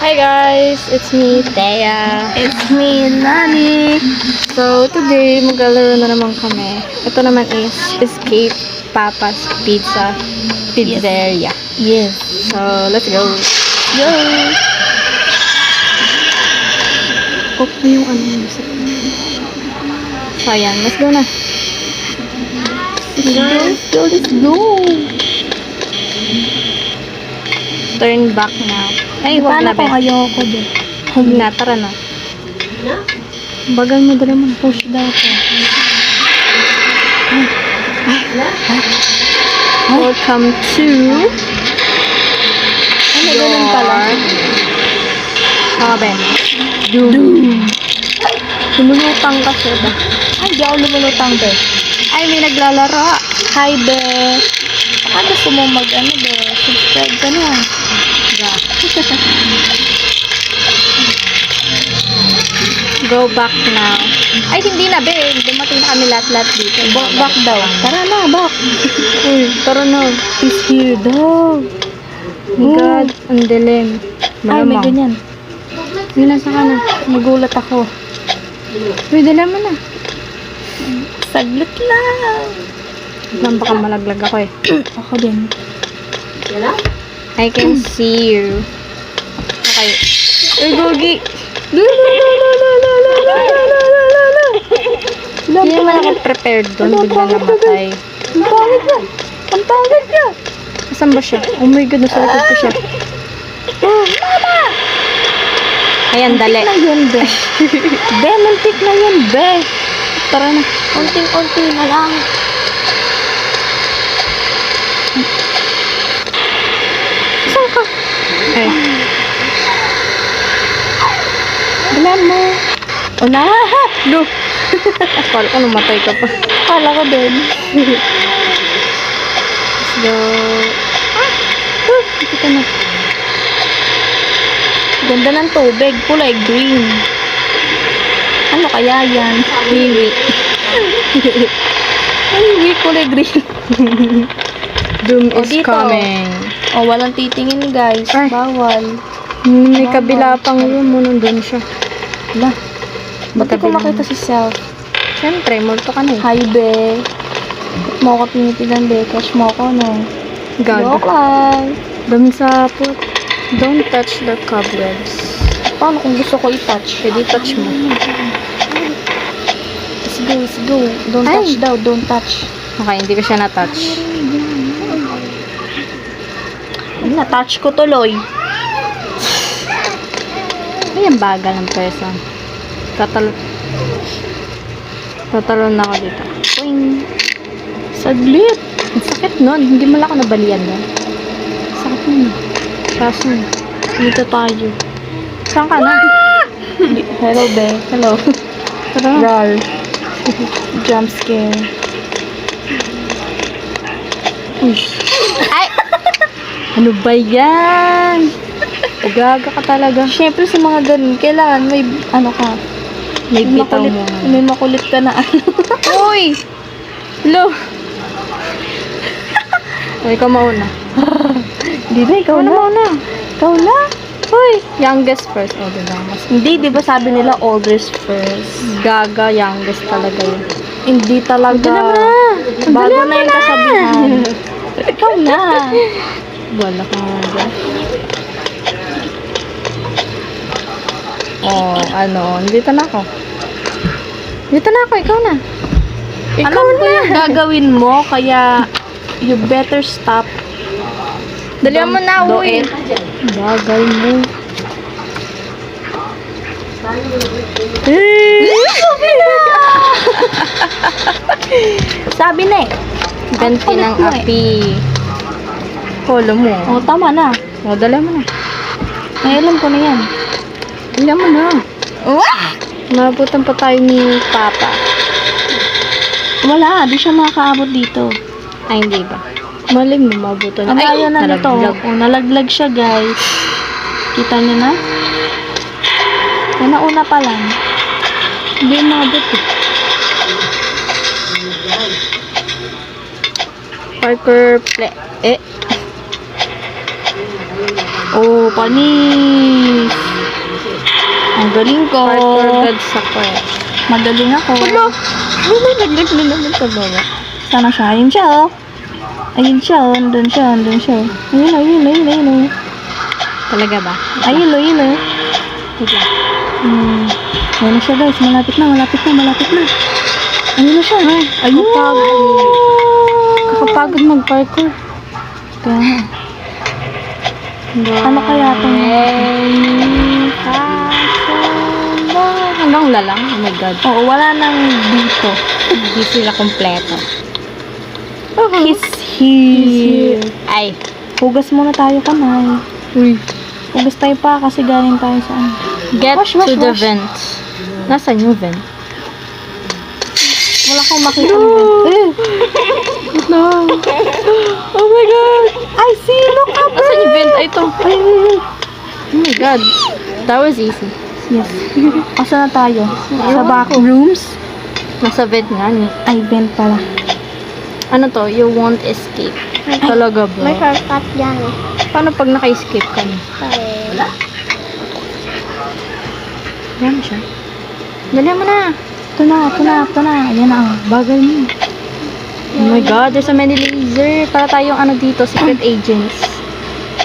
Hi guys, it's me, Thea. It's me, Nani. So today, maglalaro na naman kami. Ito naman is Escape Papa's Pizzeria. Yes. So let's go. Go. Off mo yung ano music. So ayan, let's go na. Let's go. Turn back now. Ay, wag Paano na kung ba? ayoko din? Huwag na, tara na. Bagal mo, dala mo. Push daw ko. Welcome to Ano ganun pala? Mga Ben. Doom. Lumulutang kasi ba? Ay, di ako lumulutang, be. Ay, may naglalaro. Hi, be. Baka gusto mo mag-ano, be? Subscribe ka na. Go back now. Ay, hindi na, be. Dumating na kami lahat-lahat dito. Back daw. Tara na, back. Uy, tara na. He's here daw. Oh my God, ang dilim. Ay, may ganyan. Yun, nasa ka na. Nagulat ako. Uy, dala mo na. Saglit lang. Ma'am, baka malaglag ako eh. Ako din. I can see you. Okay. Uy, Gogi. Hindi naman ako prepared doon. Bigla namatay. Ang pangit niya. Ang pangit niya. Asan ba siya? Oh my God, nasa likod ko siya. Mama! Ayan, dali. Na yun, be. Be, muntik na yun, be. Tara na. Unting-unti na lang. Saan ka? Ay. Dala mo. O na! Do. Akala ko namatay ka pa. Kala ko din. Let's go. Dito ka na. Ganda ng tubig. Kulay green. Ano kaya yan? Hiwi. Ay, hindi kulay green. Doom O, is dito. coming. O, walang titingin, guys. Ay. Bawal. May kabila pang room mo. Nandun siya. Wala. Ba't di ko Magkabilang. makita si Self? Siyempre, multo ka na eh. Hi, be. Ba't mo ako tinitigan, be? Crush mo ako, no? Gaga. Joke lang. Daming sapot. Don't touch the cobwebs. Paano kung gusto ko i-touch? Pwede touch mo. Let's go, let's go. Don't Ay. touch daw, don't touch. Okay, hindi ko siya na-touch. Ay, na-touch ko tuloy. Ay, ang bagal ng person. Tatalon na ako dito. Wing. Saglit. Ang sakit nun. Hindi mo lang ako nabalian nun. Sakit nun. Kaso, Dito tayo. saan ka na? Hello, be. Hello. Tara. Rar. Jump scare. Uy. Ay! Ano ba yan? Gaga ka talaga. Siyempre sa mga ganun, kailangan may, ano ka, May bitaw makulit, mo. may makulit ka na ano. Uy! Hello! Uy, ikaw mauna. Di ba, ikaw Ano na? mauna? Ikaw na? Uy! Youngest first. Oh, diba? Mas Hindi, di ba sabi nila oldest first? gaga, youngest talaga yun. Hindi talaga. Dala mo na! Bago Dala na mo yung na! kasabihan. Ikaw na. Wala ka nga dyan. Oh, ano, dito na ako. Dito na ako, ikaw na. Ikaw Alam ko na. yung gagawin mo, kaya you better stop. Dalihan mo na, Do uy. it. Bagal mo. Sabi na eh. Ganti Ang ng kulit mo eh. api. Polo mo. O, tama na. O, dala mo na. Ay, alam ko na yan. Dala mo na. Mabutan pa tayo ni Papa. Wala, di siya makakaabot dito. Ay, hindi ba? Maling mo, mabutan. Ang ayaw na nito. nalaglag. O, nalaglag siya, guys. Kita niyo na? Una-una pa lang. Hindi umabot eh. Parker play. Oh, panis. Ang galing ko. Parkour gods ako eh. Magaling ako. Ano? Naglag na naman sa baba. Sana siya. Ayun siya, oh. Ayun siya, oh. Andun siya, andun siya. Ayun. Talaga ba? Ayun, oh. Wait lang. Ayun na siya, guys. Malapit na. Ayun na siya. Ayun. Kakapagod mag-parkour. Kaya nga. Ano kaya itong... Hanggang lalang? Oh my god. Oo, wala nang dito. Hindi sila kompleto. He's here. Ay. Hugas muna tayo kamay. Uy. Hugas tayo pa kasi galing tayo sa ano. Get Wash. to the vent. Nasaan yung vent? Wala akong makita. No. Oh my god. I see. Look up. Nasaan yung vent? Ay, ito. Ay. Oh my god. That was easy. Yes. Asa na tayo? Sa back rooms? Nasa vent nga ni. Ay, vent pala. Ano to? You won't escape. Talaga ba? May shortcut dyan eh. Paano pag naka-escape ka na? Wala. Yan siya. Dali mo na. Ito na. Ayan na. Bagal mo. Oh my god, there's so many laser. Para tayong ano dito, secret agents.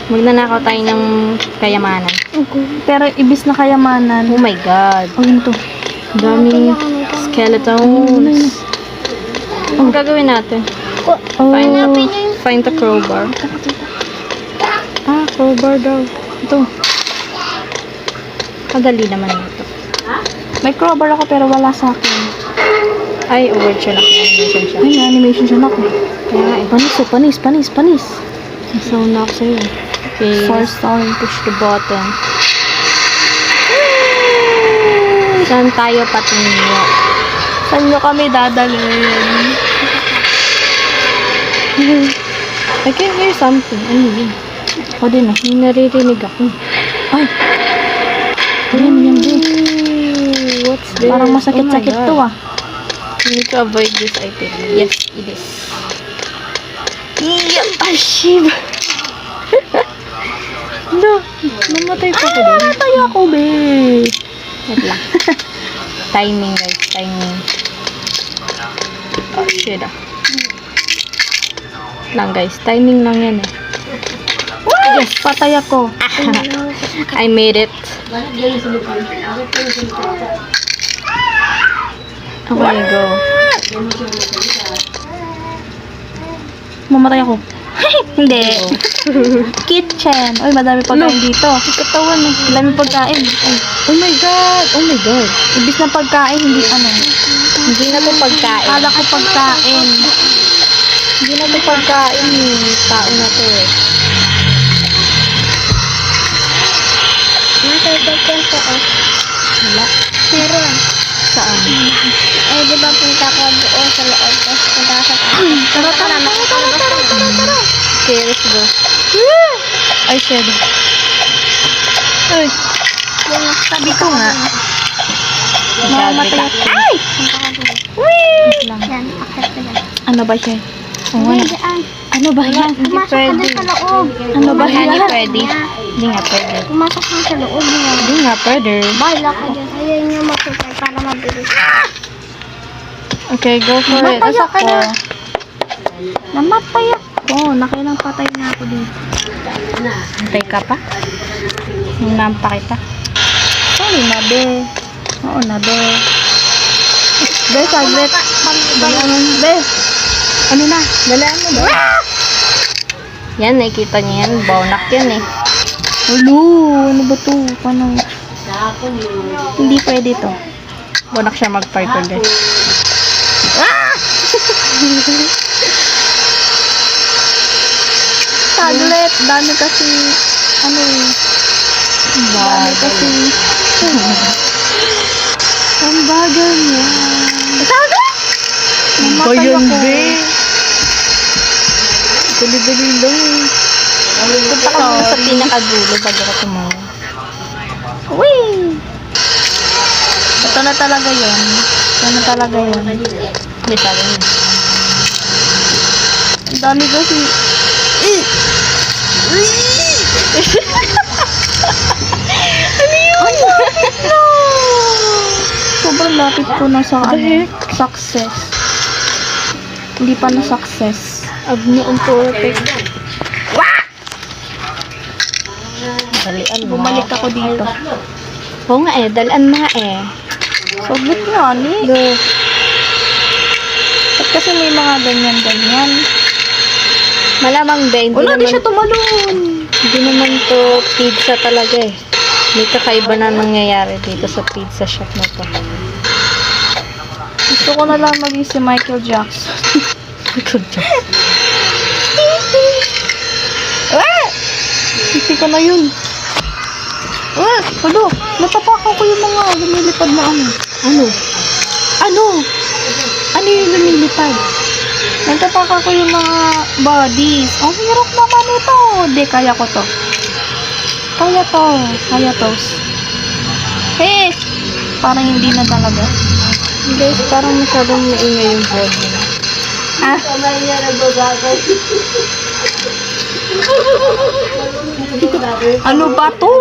Magnanakaw tayo ng kayamanan. Pero ibis na kayamanan. Oh my god. Oh, yun to. Daming skeletons. Ang gagawin natin? Oh. Find the crowbar. Crowbar daw. Ito. Kadali naman ito. May crowbar ako pero wala sa akin. Ay, word siya na. Animation siya. Ay, animation siya na ako. Kaya nga eh. Panis. Nasaw na ako sa'yo. Okay. Force down. Push the button. Saan tayo patungo? Saan nyo kami dadalhin? I can hear something. Ano yun? Ako din eh. May naririnig ako. Ay! Yan, din. What's this? Parang masakit-sakit Oh my to God. ah. We need to avoid this, I think. Yes, it is. Ay, shit! No, namatay pa ko doon. Namatay ako, be! Wait lang. Timing, guys. Timing. Oh, shit ah. Lang, guys. Timing lang yan eh. Yes, patay ako. I made it. Okay, go. Mamatay ako. Hindi. Kitchen. Uy, madami pagkain dito. Katawan eh. Madami pagkain. Ay, Oh my god. Oh my god. ibis na pagkain, hindi ano. Hindi na to pagkain. Kala ko pagkain. Hindi na to pagkain eh. Tao na to eh. Nasa second ko oh. Wala. Meron. Saan? Eh, di ba punta ko doon sa loob? Tapos punta ka sa taas. Tara. Okay, let's go. Ay, shit. Uy, Yung sabi ito nga. Mamamatay ako. Ay! punta ka doon. Wait lang. Yan, akit ko yan. Ano ba siya? Oo nga. Hindi, diyan. Ano ba yan? Pumasok ka doon sa loob. Ano ba Hindi yan? pwede. Hindi nga pwede. Pumasok ka sa loob niya. Hindi nga pwede. Bahala ka dyan. Ayaw niyo maputay para mabilis. Okay, go for it. Namatay Asa ako. ka? Namatay ako. Nakailang patay na ako dito. Antay ka pa? Nung nampa kita. Sorry na, be. Oo na, be. Be, saglit. Be. Ano na? Dalaan mo ba? Yan, nakikita niyo yan. Bonak yan eh. Ulo, ano ba to? Paano? Hindi pwede to. Bonak siya mag-parkour guys. Saglit. Dami kasi, ano eh. Dami kasi. Ang bagal niya. Saglit! Namatay ako. Dali-dali lang eh. Punta ka muna sa pinakadulo bago ka tumawa. Uy! Ito na talaga yun. Ito na talaga yun. Hindi sabi niya. Ang dami kasi. malapit ko na sa success. Hindi pa na success. Abno ang perfect. Dalian mo. Bumalik ako dito. Oo nga eh, dalian nga eh. Saglit nga, ni. Go. At kasi may mga ganyan-ganyan. Malamang din. Wala, di siya tumalon. Hindi naman to pizza talaga eh. May kakaiba na nangyayari dito sa pizza shop na to. Gusto ko na lang maging si Michael Jackson. Good job. Hindi ko na yun. Ano? Natapakan ko yung mga lumilipad na ano. Ano? Ano? Ano yung lumilipad? Natapakan ko yung mga bodies. Ang hirap naman ito. Hindi, kaya ko to. Kaya to. Kaya to. Hey! Parang hindi na talaga. Guys, parang masyadong maingay yung volume. Ah? Ano ba to?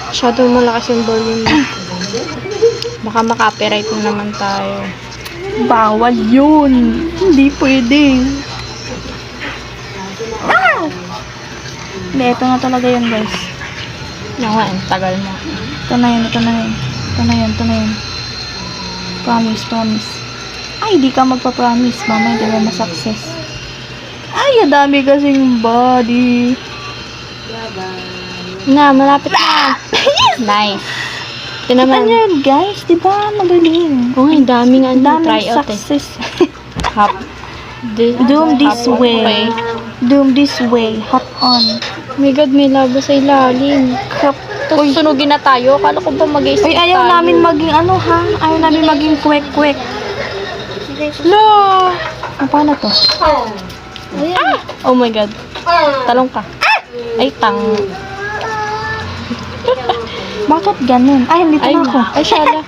Masyadong malakas yung volume. Baka makapiright na naman tayo. Bawal yun. Hindi pwede. Ah! Hindi, ito na talaga yun, guys. Yung nga, ang tagal mo. Ito na yun, ito na yun. Ito na yun, ito na yun. Promise, promise. Ay, di ka magpa-promise. Mama, hindi mo ma-success. Ay, ang dami kasing body. Na, malapit na. Nice. Ito naman. Ano yan, guys? Diba? Magaling. Oh, ang daming Ang daming tryout eh. success. Hop. Doom this hop way. okay. Doom this way. Hop on. Oh my God, may labo sa ilalim. Crap. Tapos sunugin na tayo. Kala ko ba mag-escape Uy, ayaw tayo? namin maging ano ha? Ayaw namin maging kwek-kwek. No! Paano to? Oh my God. Talong ka. Ay, tang. Bakit ganun? Ay, dito Ay, na ako. ay, shala.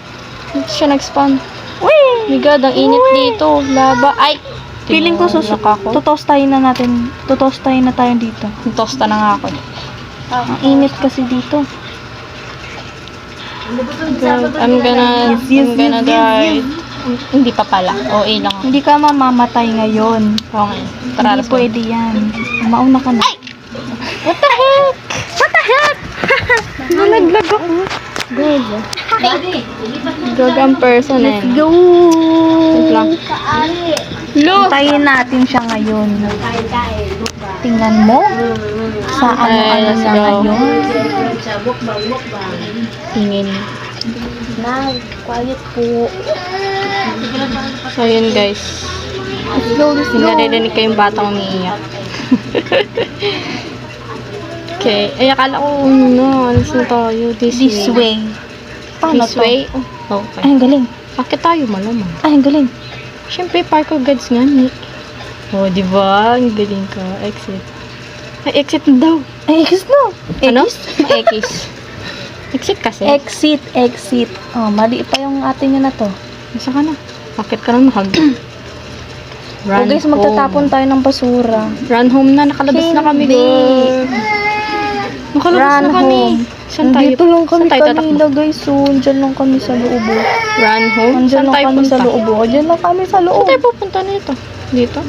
Dito siya nag-spawn. Uy! Oh my God, ang init dito. Laba. Ay! Feeling ko Tinulak ako. tutostahin na natin. Tutostahin na tayo dito. Tosta na nga ako. Ang init kasi dito. God, I'm gonna die. Hindi pa pala. OA lang ako. Hindi ka mamamatay ngayon. Okay. Tara, Hindi pwede yan. Mauna ka na. Ay! What the heck? What the heck? Nalaglag ako. Good. Good ang person eh. Go! Wait lang. Lo! Tayin natin siya ngayon. Tingnan mo. Sa ano-ano Let's siya go. ngayon. Tingin. Quiet po. So yun guys. Let's go, let's Hindi go. naririnig ko yung batang umiiyak. Okay. Ay, akala ko alis na tayo. This way. Paano This to? way? Oh, Ay, okay. ang galing. Bakit tayo malamang? Ay, ang galing. Siyempre, parkour guides nga, Nick. Oh, di ba? Ang galing ka. Exit. Ay, exit na daw. Ay, X no. Ano? X. Exit kasi. Exit. Oh, mali pa yung atin yun na to. Nasa ka na? Bakit ka na mahag? Oh, guys, magtatapon tayo ng basura. Run home na. Nakalabas na kami. Hindi. Girl. Nakalabas Run na kami. home. Saan tayo? Dito lang kami Saan tayo tatakbo? kanina, guys. So, dyan lang kami sa loob. Run home? Andyan Saan lang tayo kami punta? sa loob. Dyan lang kami sa Saan loob. tayo pupunta nito? Dito?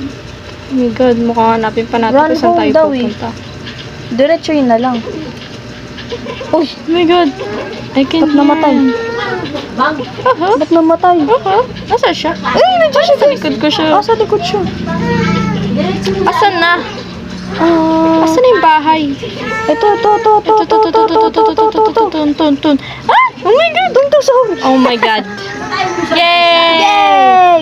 Oh my God, mukhang hanapin pa natin Run kung saan home tayo daw eh. pupunta. Diretso yun na lang. Uy, Oh my God. I can ba't namatay? Aha. Ba't namatay? Aha. Asa siya? Ay, nandiyan siya, Sa likod ko siya. Ah, sa likod siya. Asan na? Ah, Asan na yung bahay? ito. Tun. Ah! Oh my God! Oh my God! Yay! Yay!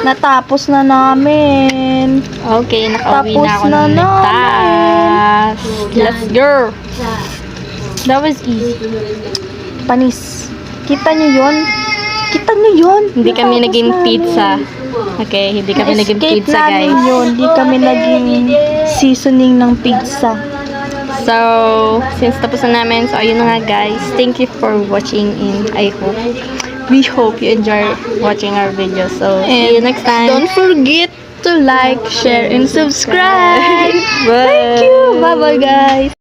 Natapos na namin. Okay, nakauwi Tapos na ako na ng ligtas. Let's go! That was easy. Panis. Kita nyo yun? Kita nyo yun? Hindi kami Natapos naging namin. pizza. Okay, hindi kami naging Na-escape pizza, namin guys. yun. Hindi kami naging seasoning ng pizza. So, since tapos na namin, so ayun na nga guys. Thank you for watching and we hope you enjoy watching our video. So, see you next time. Don't forget to like, share, and subscribe. Bye! Thank you. Bye-bye, guys.